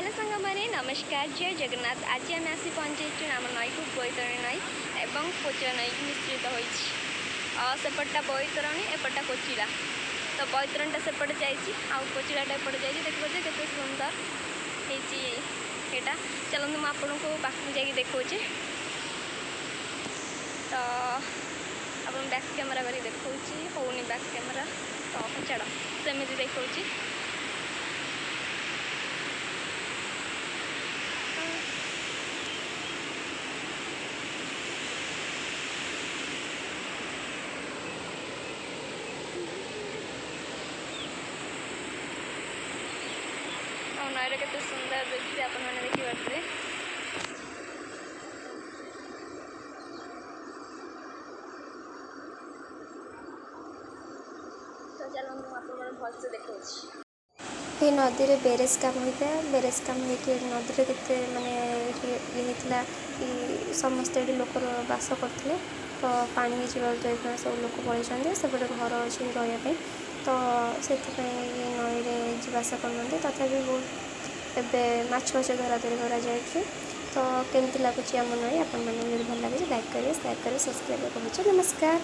Hello सांग मैंने नमस्कार जय जगन्नाथ। आज आम आसी पहुँचे आम नई को बैतरणी नई एवं कोचिला नई मिश्रित होपटा बैतरणी एपटा कोचिला। तो बैतरणीटा सेपटे जाइए आउ कोचिलाटा एपटे जाइए देखिए केते सुंदर होटा। चलते मुझे आपको पाखक जा देखा तो आप बैक कैमेरा कर देखा होनी बैक कैमेरा तो छाड़ सेमती देखा नईर के सुंदर दृश्य आप देखिए। तो चलो भलसे देखा ये नदी रे बेरेज काम होता है। बेरेज काम होती नदी में के माने ये कि समस्ते लोक बास करते तो पानी जावा सब लोक पड़े सेपटे घर अच्छे रही तो से नई में जीवासा करते तथापि बहुत एवं माछ धरा धरी कर तो केमती लगुच आम नई आप भल लगे लाइक करेंगे शेयर करेंगे सब्सक्राइब करें। नमस्कार।